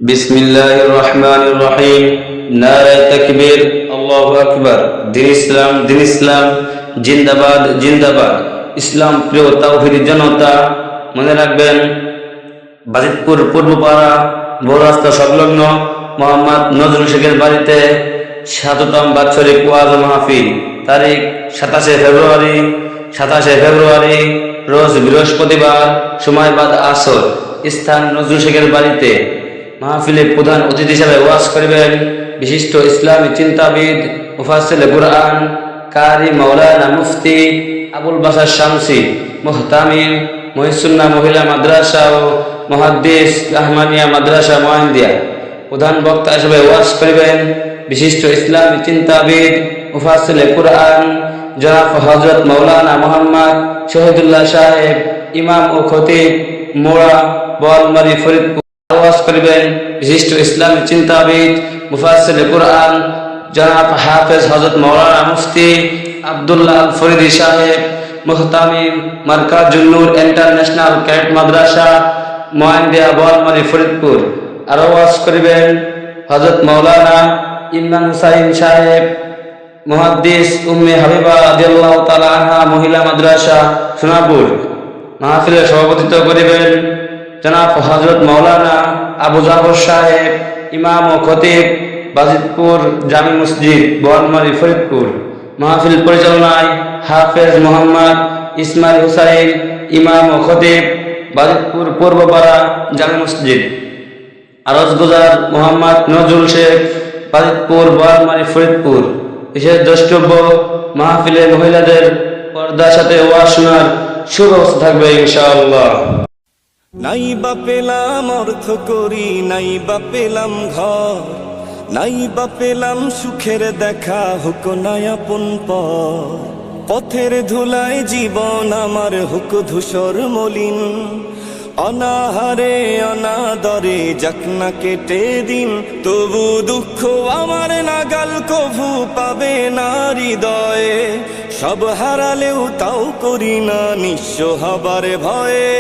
বিসমিল্লাহির রহমানির রহিম। নারায়ে তাকবীর, আল্লাহু আকবার। দিন ইসলাম জিন্দাবাদ জিন্দাবাদ। ইসলাম প্রিয় তাওহীদি জনতা, মনে রাখবেন বাজিতপুর পূর্বপাড়া বড় রাস্তা সংলগ্ন মোহাম্মদ নজরুল শেখের বাড়িতে ৭ম বাৎসরিক ওয়াজ মাহফিল। তারিখ ২৭শে ফেব্রুয়ারি, রোজ বৃহস্পতিবার, সময় বাদ আসর, স্থান নজরুল শেখের বাড়িতে। মাহফিলে প্রধান অতিথি হিসেবে ওয়াজ করবেন বিশিষ্ট ইসলামী চিন্তাবিদ, মুফাসসির কুরআন, কারি মাওলানা মুফতি আবুল বাশার শামসী, মুহতামিম মহিসুন্নাহ মহিলা মাদ্রাসা ও মুহাদ্দিস রাহমানিয়া মাদ্রাসা মহেন্দিয়া। প্রধান বক্তা হিসেবে ওয়াজ করবেন বিশিষ্ট ইসলামী চিন্তাবিদ, মুফাসসির কুরআন জনাব হযরত মাওলানা মুহাম্মদ শহীদুল্লাহ সাহেব, ইমাম ও খতিব মোড়া বোয়ালমারী ফরিদপুর। ওয়াজ করবেন বিশিষ্ট ইসলামী চিন্তাবিদ, মুফাসসির কুরআন জনাব হাফেজ হযরত মাওলানা মুফতি আব্দুল্লাহ আল ফরিদি সাহেব, মুহতামিম মারকাজুন নূর ইন্টারন্যাশনাল ক্যাডেট মাদ্রাসা মহেন্দিয়া বোয়ালমারী ফরিদপুর। আরো ওয়াজ করবেন হযরত মাওলানা ইমরান হুসাইন সাহেব, মুহাদ্দিস উম্মে হাবিবা রাদিয়াল্লাহু তাআলা আনহা মহিলা মাদ্রাসা সোনাপুর। মাহফিলে সভাপতিত্ব করিবেন জনাব হযরত মাওলানা আবু জাফর সাহেব, ইমাম ও খতিব বাজিতপুর জামি মসজিদ বোয়ালমারী ফরিদপুর। মাহফিল পরিচালনায় হাফেজ মোহাম্মদ ইসমাইল হুসাইন, ইমাম ও খতিব বাজিতপুর পূর্বপাড়া জামি মসজিদ। আরজ গুজার মোহাম্মদ নজরুল শেখ, বাজিতপুর বোয়ালমারী ফরিদপুর। বিশেষ দ্রষ্টব্য, মাহফিলে মহিলাদের পর্দার সাথে ওয়াজ শোনার সুব্যবস্থা থাকবে ইনশাআল্লাহ। নাই বা পেলাম অর্থ করি, নাই বা পেলাম ঘর, নাই বা পেলাম সুখের দেখা, হোক নাই আপন পর। পথের ধুলায় জীবন আমার হোক ধূসর মলিন, অনাহারে অনাদরে যাক না কেটে দিন। তবু দুঃখ আমার নাগাল কভু পাবে না হৃদয়ে, সব হারালেও তাও করি না নিঃস্ব হবার ভয়ে।